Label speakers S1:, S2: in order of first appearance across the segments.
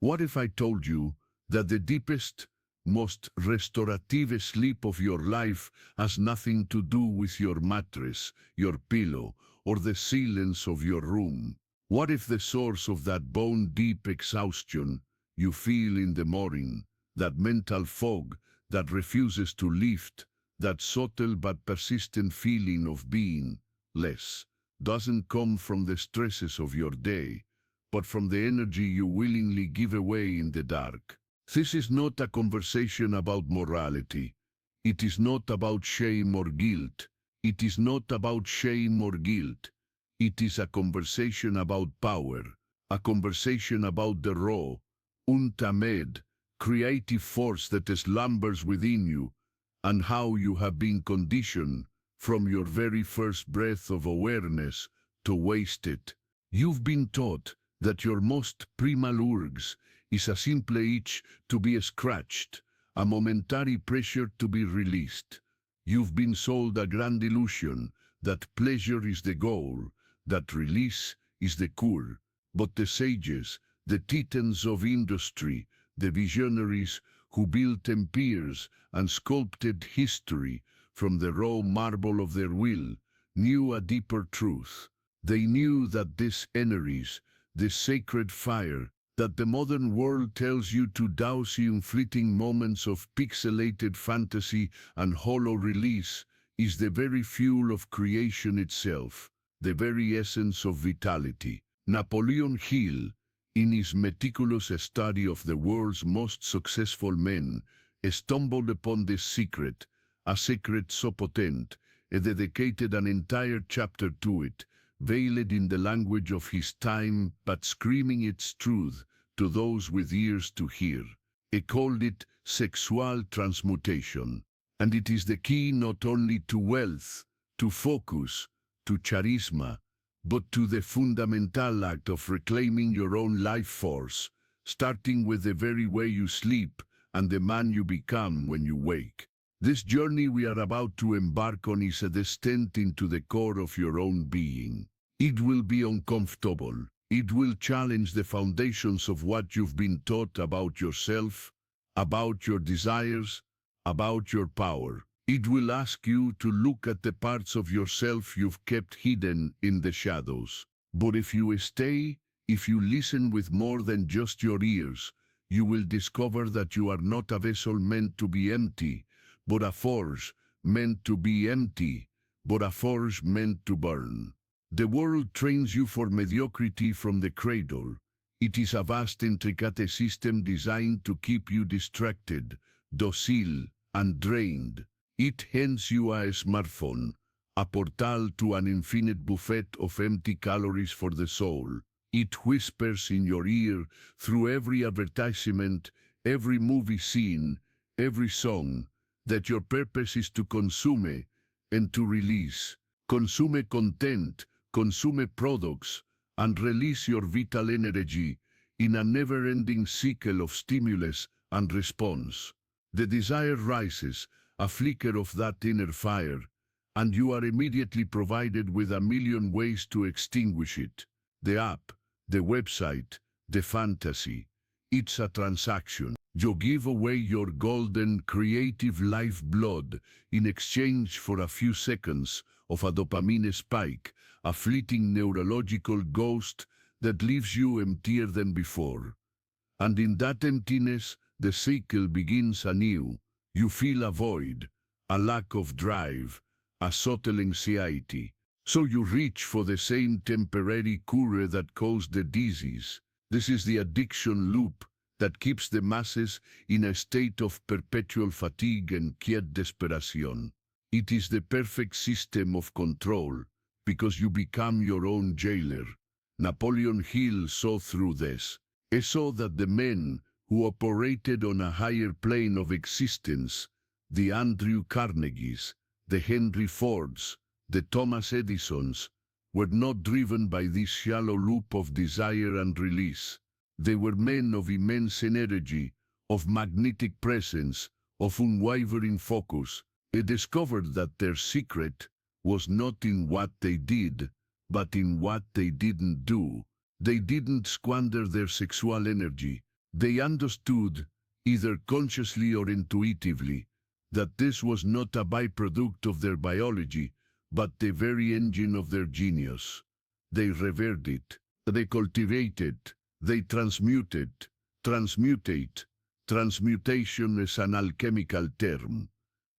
S1: What if I told you that the deepest, most restorative sleep of your life has nothing to do with your mattress, your pillow, or the silence of your room? What if the source of that bone-deep exhaustion you feel in the morning, that mental fog that refuses to lift, that subtle but persistent feeling of being less, doesn't come from the stresses of your day, but from the energy you willingly give away in the dark? This is not a conversation about morality. It is not about shame or guilt. It is not about shame or guilt. It is a conversation about power, a conversation about the raw, untamed, creative force that slumbers within you, and how you have been conditioned from your very first breath of awareness to waste it. You've been taught that your most primal urge is a simple itch to be scratched, a momentary pressure to be released. You've been sold a grand illusion that pleasure is the goal, that release is the cure. But the sages, the titans of industry, the visionaries who built empires and sculpted history from the raw marble of their will, knew a deeper truth. They knew that this energies, this sacred fire, that the modern world tells you to douse in fleeting moments of pixelated fantasy and hollow release, is the very fuel of creation itself, the very essence of vitality. Napoleon Hill, in his meticulous study of the world's most successful men, stumbled upon this secret, a secret so potent, he dedicated an entire chapter to it, veiled in the language of his time, but screaming its truth to those with ears to hear. He called it sexual transmutation, and it is the key not only to wealth, to focus, to charisma, but to the fundamental act of reclaiming your own life force, starting with the very way you sleep and the man you become when you wake. This journey we are about to embark on is a descent into the core of your own being. It will be uncomfortable. It will challenge the foundations of what you've been taught about yourself, about your desires, about your power. It will ask you to look at the parts of yourself you've kept hidden in the shadows. But if you stay, if you listen with more than just your ears, you will discover that you are not a vessel meant to be empty, but a forge meant to be empty, but a forge meant to burn. The world trains you for mediocrity from the cradle. It is a vast, intricate system designed to keep you distracted, docile, and drained. It hands you a smartphone, a portal to an infinite buffet of empty calories for the soul. It whispers in your ear through every advertisement, every movie scene, every song, that your purpose is to consume and to release. Consume content, consume products, and release your vital energy in a never-ending cycle of stimulus and response. The desire rises, a flicker of that inner fire, and you are immediately provided with a million ways to extinguish it. The app, the website, the fantasy. It's a transaction. You give away your golden creative lifeblood in exchange for a few seconds of a dopamine spike, a fleeting neurological ghost that leaves you emptier than before. And in that emptiness, the cycle begins anew. You feel a void, a lack of drive, a subtle anxiety. So you reach for the same temporary cure that caused the disease. This is the addiction loop that keeps the masses in a state of perpetual fatigue and quiet desperation. It is the perfect system of control, because you become your own jailer. Napoleon Hill saw through this. He saw that the men who operated on a higher plane of existence, the Andrew Carnegies, the Henry Fords, the Thomas Edisons, were not driven by this shallow loop of desire and release. They were men of immense energy, of magnetic presence, of unwavering focus. He discovered that their secret was not in what they did, but in what they didn't do. They didn't squander their sexual energy. They understood, either consciously or intuitively, that this was not a byproduct of their biology, but the very engine of their genius. They revered it, they cultivated, they transmuted. Transmutate. Transmutation is an alchemical term.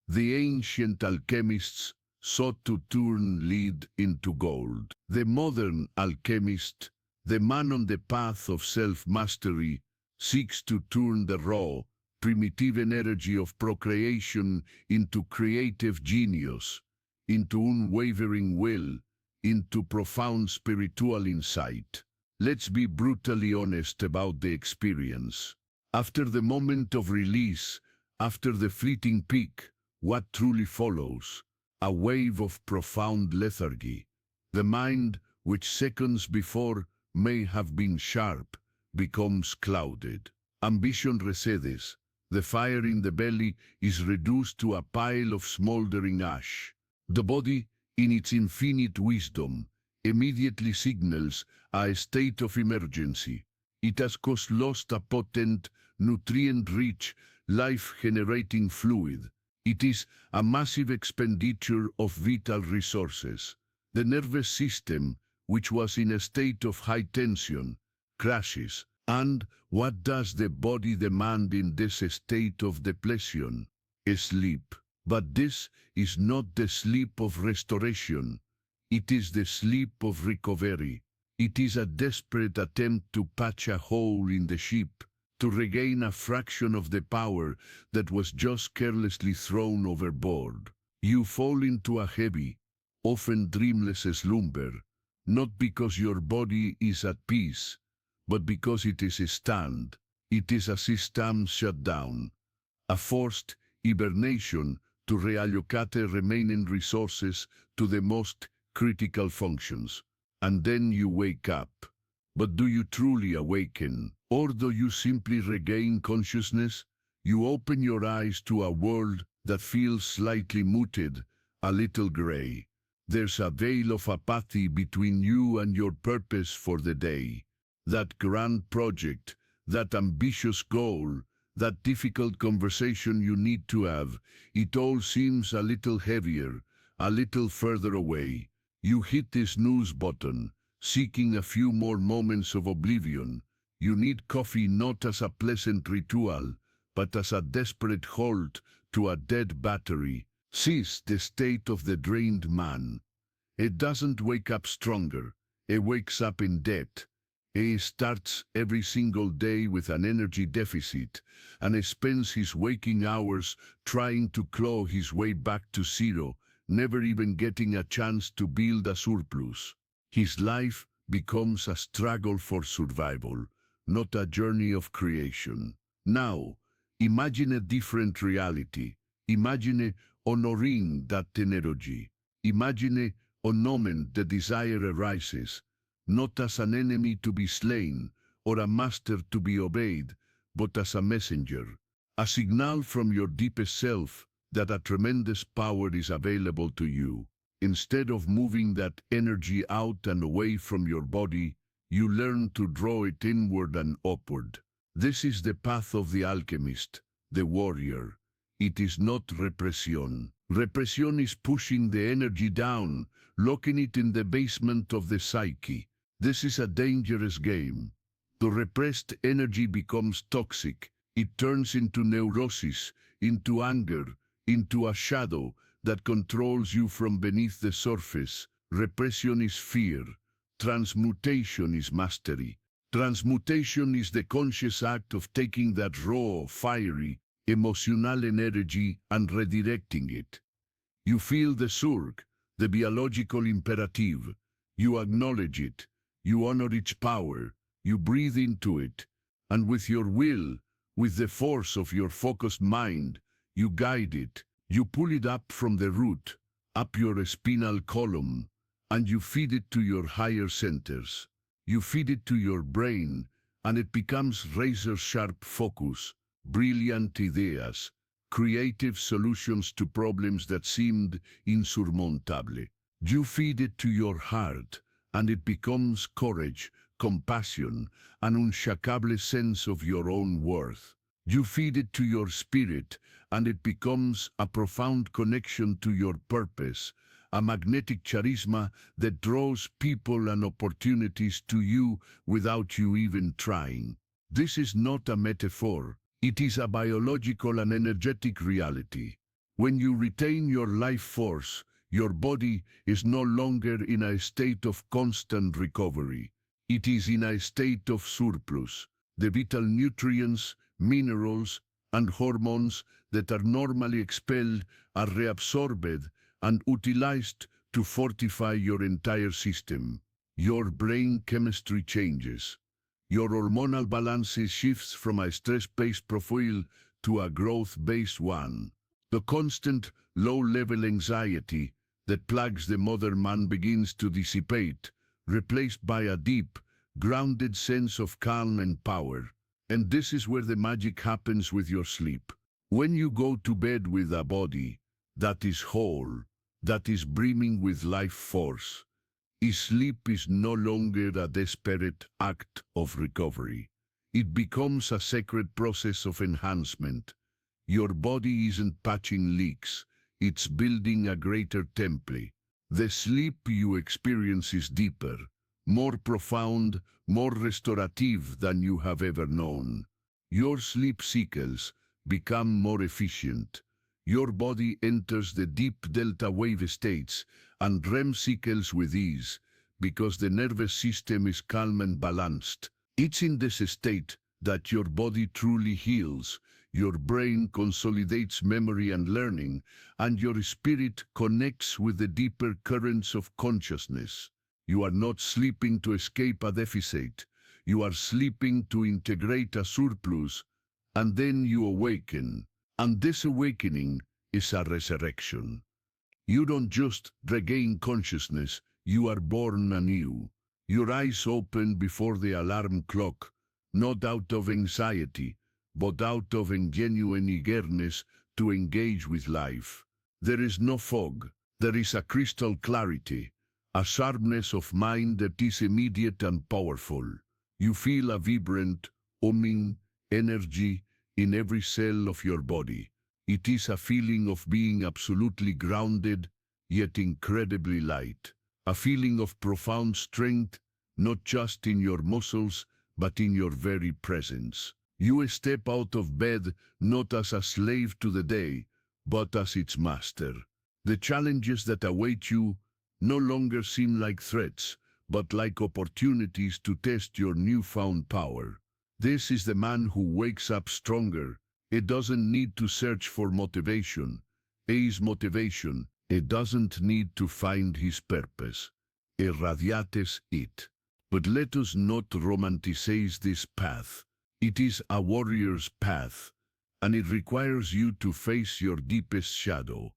S1: The ancient alchemists sought to turn lead into gold. The modern alchemist, the man on the path of self-mastery, seeks to turn the raw, primitive energy of procreation into creative genius, into unwavering will, into profound spiritual insight. Let's be brutally honest about the experience. After the moment of release, after the fleeting peak, what truly follows? A wave of profound lethargy. The mind, which seconds before may have been sharp, becomes clouded. Ambition recedes. The fire in the belly is reduced to a pile of smoldering ash. The body, in its infinite wisdom, immediately signals a state of emergency. It has lost a potent, nutrient-rich, life-generating fluid. It is a massive expenditure of vital resources. The nervous system, which was in a state of high tension, crashes. And what does the body demand in this state of depletion? Sleep. But this is not the sleep of restoration. It is the sleep of recovery. It is a desperate attempt to patch a hole in the ship, to regain a fraction of the power that was just carelessly thrown overboard. You fall into a heavy, often dreamless slumber, not because your body is at peace, but because it is stunned. It is a system shutdown, a forced hibernation to reallocate remaining resources to the most critical functions. And then you wake up. But do you truly awaken? Or do you simply regain consciousness? You open your eyes to a world that feels slightly muted, a little gray. There's a veil of apathy between you and your purpose for the day. That grand project, that ambitious goal, that difficult conversation you need to have, it all seems a little heavier, a little further away. You hit the snooze button, seeking a few more moments of oblivion. You need coffee not as a pleasant ritual, but as a desperate halt to a dead battery. Sees the state of the drained man. It doesn't wake up stronger, it wakes up in debt. He starts every single day with an energy deficit, and he spends his waking hours trying to claw his way back to zero, never even getting a chance to build a surplus. His life becomes a struggle for survival, not a journey of creation. Now, imagine a different reality. Imagine honoring that energy. Imagine on moment the desire arises, not as an enemy to be slain or a master to be obeyed, but as a messenger, a signal from your deepest self that a tremendous power is available to you. Instead of moving that energy out and away from your body, you learn to draw it inward and upward. This is the path of the alchemist, the warrior. It is not repression. Repression is pushing the energy down, locking it in the basement of the psyche. This is a dangerous game. The repressed energy becomes toxic. It turns into neurosis, into anger, into a shadow that controls you from beneath the surface. Repression is fear. Transmutation is mastery. Transmutation is the conscious act of taking that raw, fiery, emotional energy and redirecting it. You feel the surge, the biological imperative. You acknowledge it. You honor its power. You breathe into it. And with your will, with the force of your focused mind, you guide it. You pull it up from the root, up your spinal column, and you feed it to your higher centers. You feed it to your brain, and it becomes razor-sharp focus, brilliant ideas, creative solutions to problems that seemed insurmountable. You feed it to your heart, and it becomes courage, compassion, an unshakable sense of your own worth. You feed it to your spirit, and it becomes a profound connection to your purpose, a magnetic charisma that draws people and opportunities to you without you even trying. This is not a metaphor. It is a biological and energetic reality. When you retain your life force, your body is no longer in a state of constant recovery. It is in a state of surplus. The vital nutrients, minerals, and hormones that are normally expelled are reabsorbed and utilized to fortify your entire system. Your brain chemistry changes. Your hormonal balance shifts from a stress-based profile to a growth-based one. The constant, low-level anxiety that plagues the modern man begins to dissipate, replaced by a deep, grounded sense of calm and power. And this is where the magic happens with your sleep. When you go to bed with a body that is whole, that is brimming with life force, sleep is no longer a desperate act of recovery. It becomes a sacred process of enhancement. Your body isn't patching leaks, it's building a greater template. The sleep you experience is deeper, more profound, more restorative than you have ever known. Your sleep cycles become more efficient. Your body enters the deep delta wave states and REM cycles with ease, because the nervous system is calm and balanced. It's in this state that your body truly heals, your brain consolidates memory and learning, and your spirit connects with the deeper currents of consciousness. You are not sleeping to escape a deficit. You are sleeping to integrate a surplus, and then you awaken. And this awakening is a resurrection. You don't just regain consciousness, you are born anew. Your eyes open before the alarm clock, not out of anxiety, but out of a genuine eagerness to engage with life. There is no fog, there is a crystal clarity, a sharpness of mind that is immediate and powerful. You feel a vibrant, humming energy in every cell of your body. It is a feeling of being absolutely grounded, yet incredibly light. A feeling of profound strength, not just in your muscles, but in your very presence. You step out of bed not as a slave to the day, but as its master. The challenges that await you no longer seem like threats, but like opportunities to test your newfound power. This is the man who wakes up stronger. It doesn't need to search for motivation. His motivation. It doesn't need to find his purpose. Irradiates it. But let us not romanticize this path. It is a warrior's path, and it requires you to face your deepest shadow.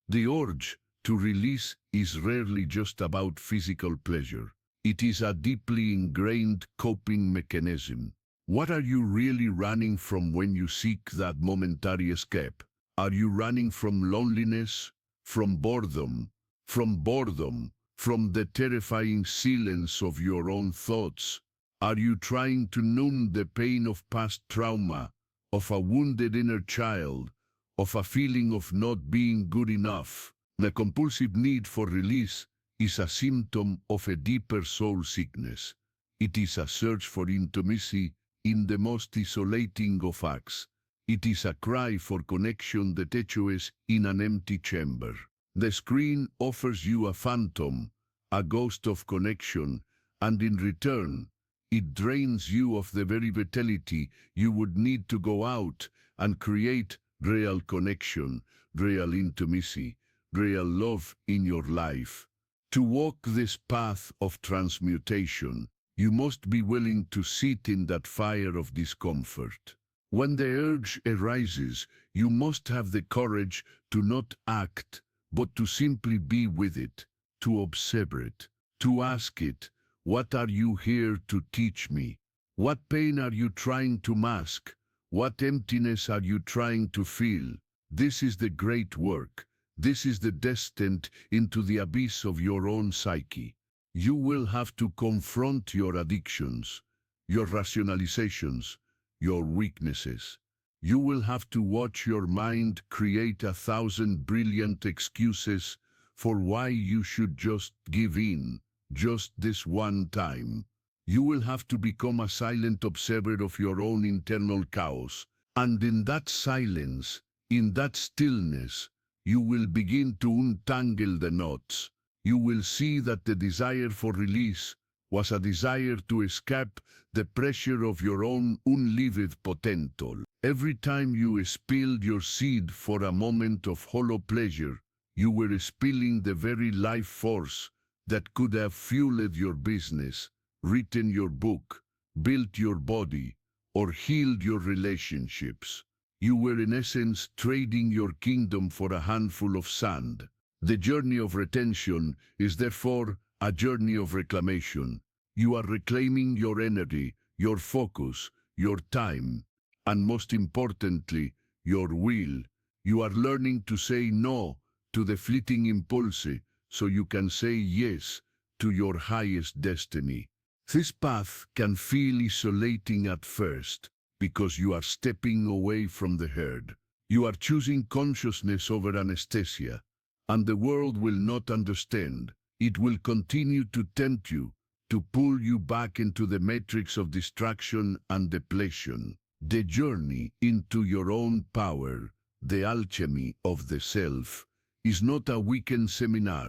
S1: The urge to release is rarely just about physical pleasure. It is a deeply ingrained coping mechanism. What are you really running from when you seek that momentary escape? Are you running from loneliness, from boredom, from the terrifying silence of your own thoughts? Are you trying to numb the pain of past trauma, of a wounded inner child, of a feeling of not being good enough? The compulsive need for release is a symptom of a deeper soul sickness. It is a search for intimacy in the most isolating of acts. It is a cry for connection that echoes in an empty chamber. The screen offers you a phantom, a ghost of connection, and in return, it drains you of the very vitality you would need to go out and create real connection, real intimacy, real love in your life. To walk this path of transmutation, you must be willing to sit in that fire of discomfort. When the urge arises, you must have the courage to not act, but to simply be with it, to observe it, to ask it, what are you here to teach me? What pain are you trying to mask? What emptiness are you trying to fill? This is the great work. This is the descent into the abyss of your own psyche. You will have to confront your addictions, your rationalizations, your weaknesses. You will have to watch your mind create 1,000 brilliant excuses for why you should just give in, just this one time. You will have to become a silent observer of your own internal chaos. And in that silence, in that stillness, you will begin to untangle the knots. You will see that the desire for release was a desire to escape the pressure of your own unlived potential. Every time you spilled your seed for a moment of hollow pleasure, you were spilling the very life force that could have fueled your business, written your book, built your body, or healed your relationships. You were in essence trading your kingdom for a handful of sand. The journey of retention is therefore a journey of reclamation. You are reclaiming your energy, your focus, your time, and most importantly, your will. You are learning to say no to the fleeting impulse so you can say yes to your highest destiny. This path can feel isolating at first because you are stepping away from the herd. You are choosing consciousness over anesthesia, and the world will not understand. It will continue to tempt you, to pull you back into the matrix of distraction and depletion. The journey into your own power, the alchemy of the self, is not a weekend seminar.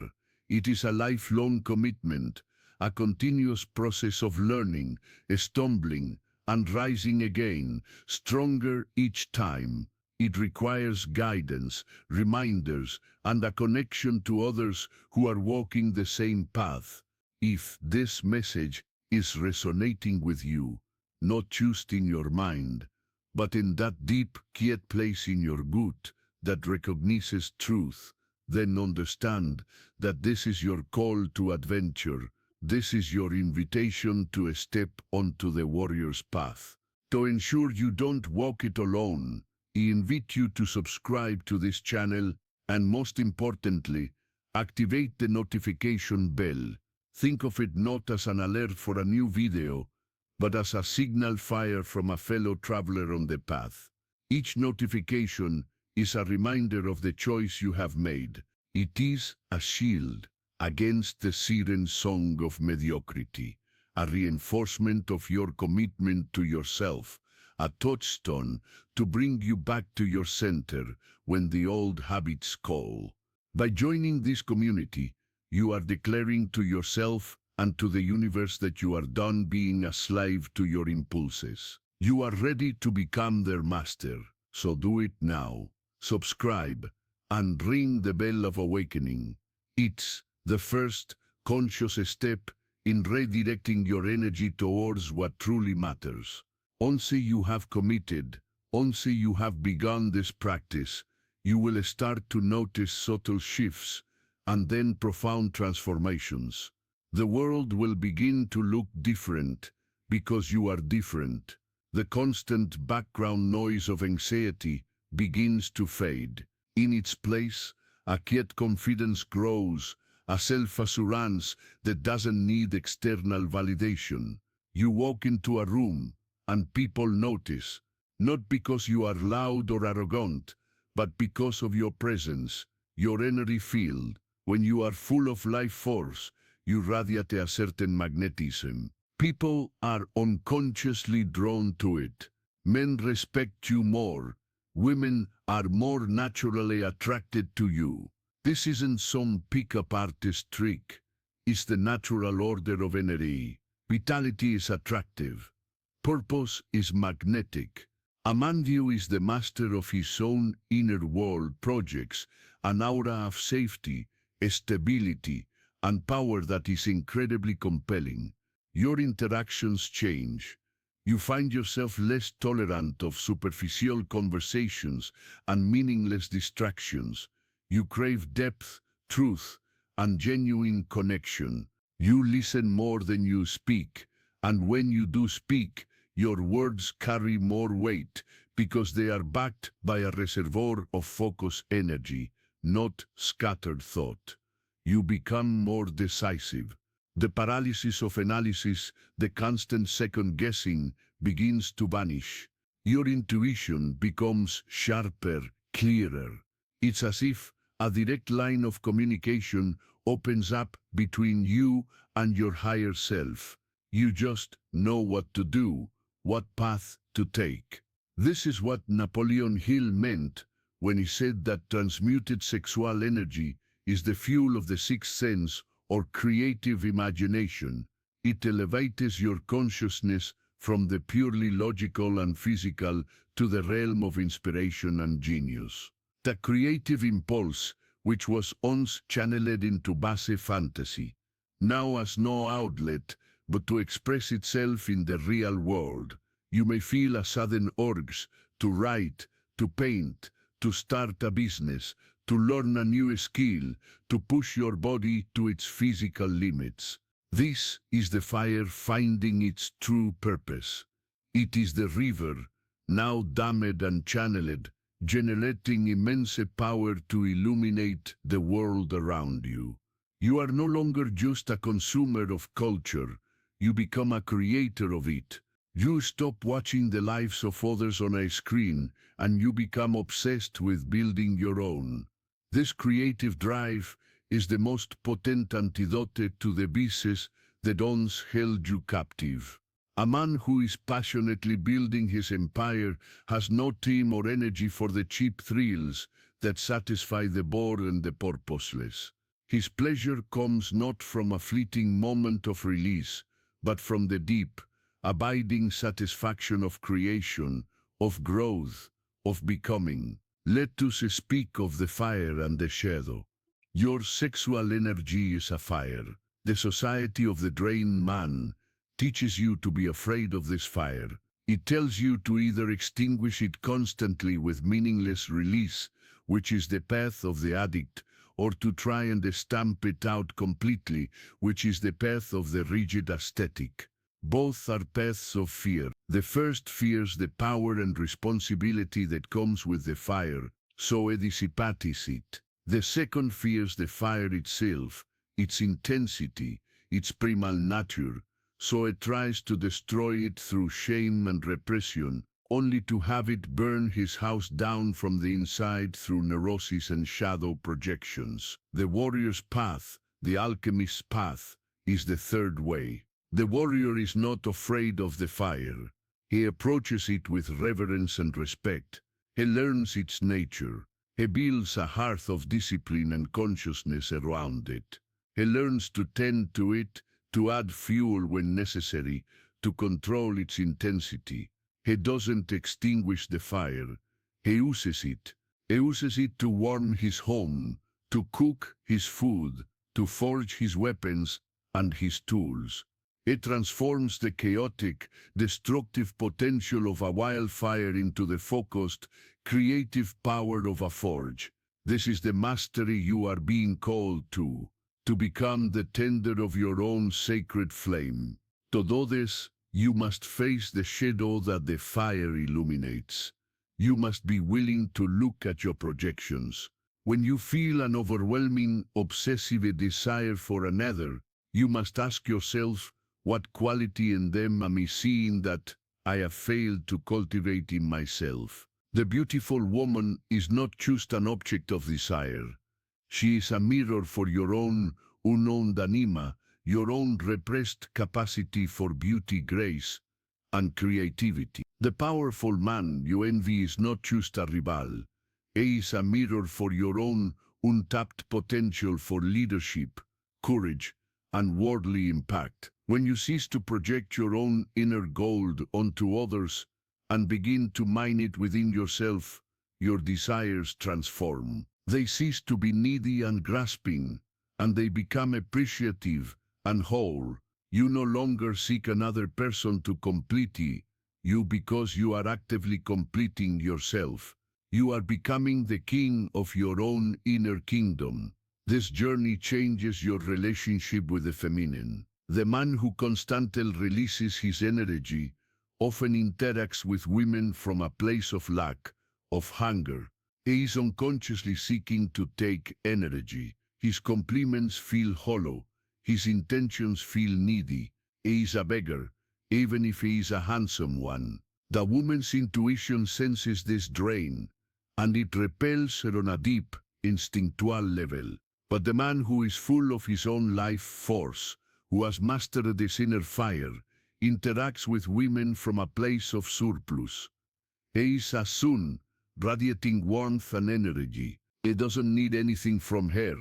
S1: It is a lifelong commitment, a continuous process of learning, stumbling, and rising again, stronger each time. It requires guidance, reminders, and a connection to others who are walking the same path. If this message is resonating with you, not just in your mind, but in that deep, quiet place in your gut that recognizes truth, then understand that this is your call to adventure. This is your invitation to step onto the warrior's path. To ensure you don't walk it alone, I invite you to subscribe to this channel and, most importantly, activate the notification bell. Think of it not as an alert for a new video, but as a signal fire from a fellow traveler on the path. Each notification is a reminder of the choice you have made. It is a shield against the siren song of mediocrity, a reinforcement of your commitment to yourself, a touchstone to bring you back to your center when the old habits call. By joining this community, you are declaring to yourself and to the universe that you are done being a slave to your impulses. You are ready to become their master, so do it now. Subscribe and ring the bell of awakening. It's the first conscious step in redirecting your energy towards what truly matters. Once you have committed, once you have begun this practice, you will start to notice subtle shifts and then profound transformations. The world will begin to look different because you are different. The constant background noise of anxiety begins to fade. In its place, a quiet confidence grows, a self-assurance that doesn't need external validation. You walk into a room and people notice, not because you are loud or arrogant, but because of your presence, your energy field. When you are full of life force, you radiate a certain magnetism. People are unconsciously drawn to it. Men respect you more. Women are more naturally attracted to you. This isn't some pick-up artist trick. It's the natural order of energy. Vitality is attractive. Purpose is magnetic. A man who is the master of his own inner world projects an aura of safety, stability, and power that is incredibly compelling. Your interactions change. You find yourself less tolerant of superficial conversations and meaningless distractions. You crave depth, truth, and genuine connection. You listen more than you speak, and when you do speak, your words carry more weight because they are backed by a reservoir of focused energy, not scattered thought. You become more decisive. The paralysis of analysis, the constant second-guessing, begins to vanish. Your intuition becomes sharper, clearer. It's as if a direct line of communication opens up between you and your higher self. You just know what to do, what path to take. This is what Napoleon Hill meant when he said that transmuted sexual energy is the fuel of the sixth sense or creative imagination. It elevates your consciousness from the purely logical and physical to the realm of inspiration and genius. The creative impulse, which was once channeled into base fantasy, now has no outlet but to express itself in the real world. You may feel a sudden urge to write, to paint, to start a business, to learn a new skill, to push your body to its physical limits. This is the fire finding its true purpose. It is the river, now dammed and channeled, generating immense power to illuminate the world around you. You are no longer just a consumer of culture, you become a creator of it. You stop watching the lives of others on a screen, and you become obsessed with building your own. This creative drive is the most potent antidote to the vices that once held you captive. A man who is passionately building his empire has no time or energy for the cheap thrills that satisfy the bored and the purposeless. His pleasure comes not from a fleeting moment of release, but from the deep, abiding satisfaction of creation, of growth, of becoming. Let us speak of the fire and the shadow. Your sexual energy is a fire. The society of the drained man teaches you to be afraid of this fire. It tells you to either extinguish it constantly with meaningless release, which is the path of the addict, or to try and stamp it out completely, which is the path of the rigid ascetic. Both are paths of fear. The first fears the power and responsibility that comes with the fire, so it dissipates it. The second fears the fire itself, its intensity, its primal nature, so it tries to destroy it through shame and repression, only to have it burn his house down from the inside through neurosis and shadow projections. The warrior's path, the alchemist's path, is the third way. The warrior is not afraid of the fire. He approaches it with reverence and respect. He learns its nature. He builds a hearth of discipline and consciousness around it. He learns to tend to it, to add fuel when necessary, to control its intensity. He doesn't extinguish the fire. He uses it. He uses it to warm his home, to cook his food, to forge his weapons and his tools. It transforms the chaotic, destructive potential of a wildfire into the focused, creative power of a forge. This is the mastery you are being called to become the tender of your own sacred flame. To do this, you must face the shadow that the fire illuminates. You must be willing to look at your projections. When you feel an overwhelming, obsessive desire for another, you must ask yourself, what quality in them am I seeing that I have failed to cultivate in myself? The beautiful woman is not just an object of desire. She is a mirror for your own unknown anima, your own repressed capacity for beauty, grace, and creativity. The powerful man you envy is not just a rival. He is a mirror for your own untapped potential for leadership, courage, and worldly impact. When you cease to project your own inner gold onto others and begin to mine it within yourself, your desires transform. They cease to be needy and grasping, and they become appreciative and whole. You no longer seek another person to complete you because you are actively completing yourself. You are becoming the king of your own inner kingdom. This journey changes your relationship with the feminine. The man who constantly releases his energy often interacts with women from a place of lack, of hunger. He is unconsciously seeking to take energy. His compliments feel hollow. his intentions feel needy. He is a beggar, even if he is a handsome one. The woman's intuition senses this drain, and it repels her on a deep, instinctual level. But the man who is full of his own life force, who has mastered this inner fire, interacts with women from a place of surplus. He is a sun, radiating warmth and energy. He doesn't need anything from her.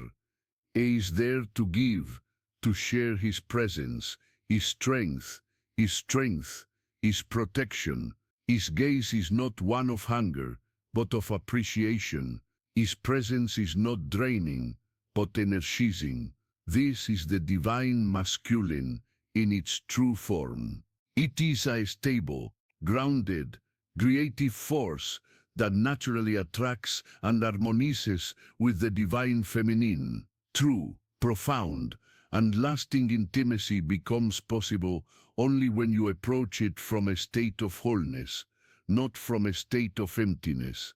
S1: He is there to give, to share his presence, his strength, his protection. His gaze is not one of hunger, but of appreciation. His presence is not draining, but energizing. This is the divine masculine in its true form. It is a stable, grounded, creative force that naturally attracts and harmonizes with the divine feminine. True, profound, and lasting intimacy becomes possible only when you approach it from a state of wholeness, not from a state of emptiness.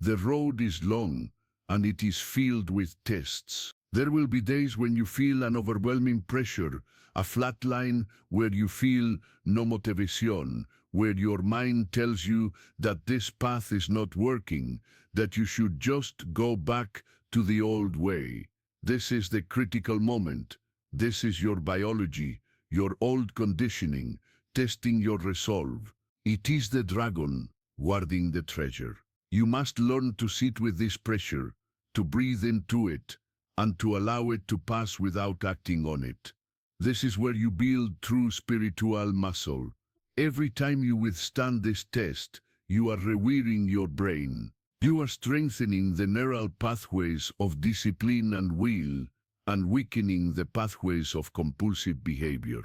S1: The road is long, and it is filled with tests. There will be days when you feel an overwhelming pressure, a flat line where you feel no motivation, where your mind tells you that this path is not working, that you should just go back to the old way. This is the critical moment. This is your biology, your old conditioning, testing your resolve. It is the dragon guarding the treasure. You must learn to sit with this pressure, to breathe into it, and to allow it to pass without acting on it. This is where you build true spiritual muscle. Every time you withstand this test, you are rewiring your brain. You are strengthening the neural pathways of discipline and will, and weakening the pathways of compulsive behavior.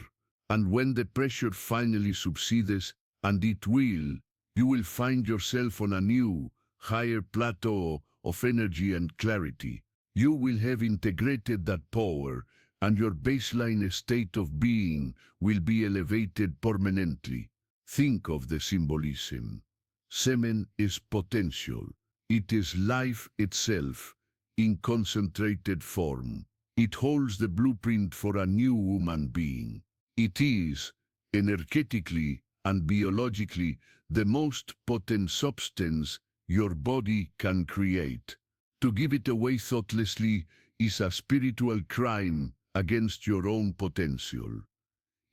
S1: And when the pressure finally subsides, and it will, you will find yourself on a new, higher plateau of energy and clarity. You will have integrated that power, and your baseline state of being will be elevated permanently. Think of the symbolism. Semen is potential. It is life itself, in concentrated form. It holds the blueprint for a new human being. It is, energetically and biologically, the most potent substance your body can create. To give it away thoughtlessly is a spiritual crime against your own potential.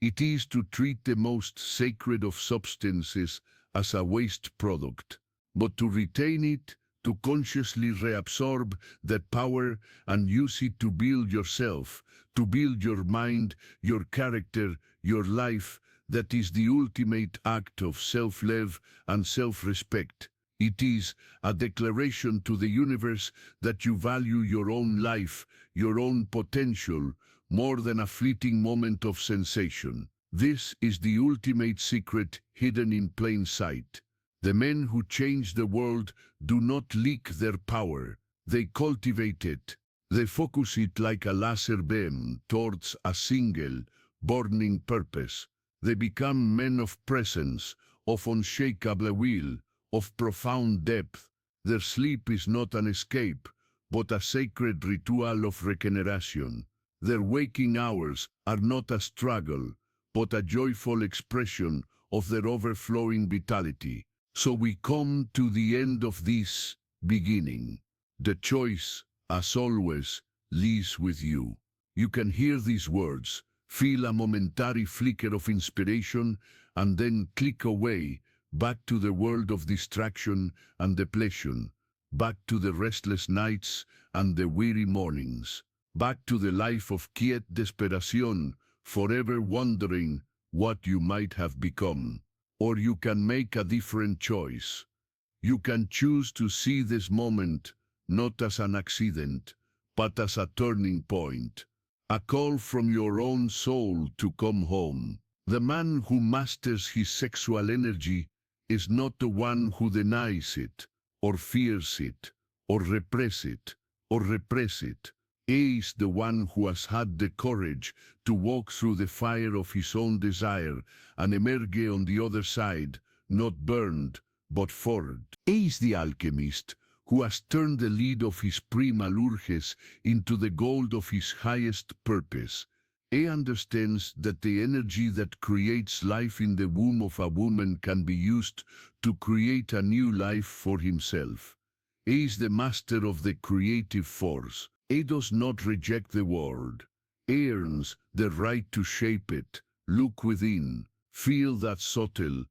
S1: It is to treat the most sacred of substances as a waste product, but to retain it, to consciously reabsorb that power and use it to build yourself, to build your mind, your character, your life. That is the ultimate act of self-love and self-respect. It is a declaration to the universe that you value your own life, your own potential, more than a fleeting moment of sensation. This is the ultimate secret hidden in plain sight. The men who change the world do not leak their power. They cultivate it. They focus it like a laser beam towards a single, burning purpose. They become men of presence, of unshakable will, of profound depth. Their sleep is not an escape, but a sacred ritual of regeneration. Their waking hours are not a struggle, but a joyful expression of their overflowing vitality. So we come to the end of this beginning. The choice, as always, lies with you. You can hear these words, feel a momentary flicker of inspiration, and then click away, back to the world of distraction and depletion, back to the restless nights and the weary mornings, back to the life of quiet desperation, forever wondering what you might have become. Or you can make a different choice. You can choose to see this moment not as an accident, but as a turning point, a call from your own soul to come home. The man who masters his sexual energy is not the one who denies it, or fears it, or repress it. He is the one who has had the courage to walk through the fire of his own desire and emerge on the other side, not burned, but forged. He is the alchemist who has turned the lead of his prima lurges into the gold of his highest purpose. He understands that the energy that creates life in the womb of a woman can be used to create a new life for himself. He is the master of the creative force. He does not reject the world. He earns the right to shape it. Look within. Feel that subtle,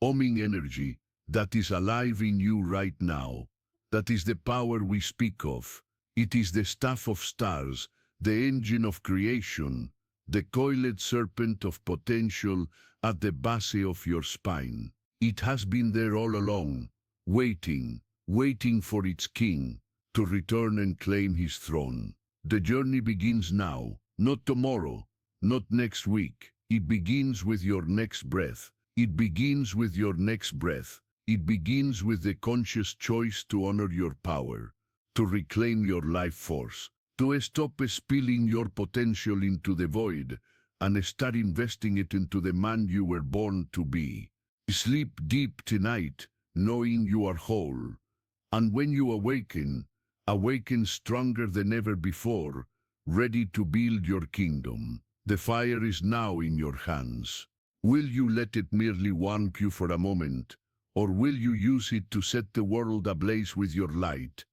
S1: humming energy that is alive in you right now. That is the power we speak of. It is the staff of stars, the engine of creation, the coiled serpent of potential at the base of your spine. It has been there all along, waiting for its king to return and claim his throne. The journey begins now, not tomorrow, not next week. It begins with your next breath. It begins with your next breath. It begins with the conscious choice to honor your power, to reclaim your life force, to stop spilling your potential into the void and start investing it into the man you were born to be. Sleep deep tonight, knowing you are whole. And when you awaken stronger than ever before, ready to build your kingdom. The fire is now in your hands. Will you let it merely warm you for a moment, or will you use it to set the world ablaze with your light?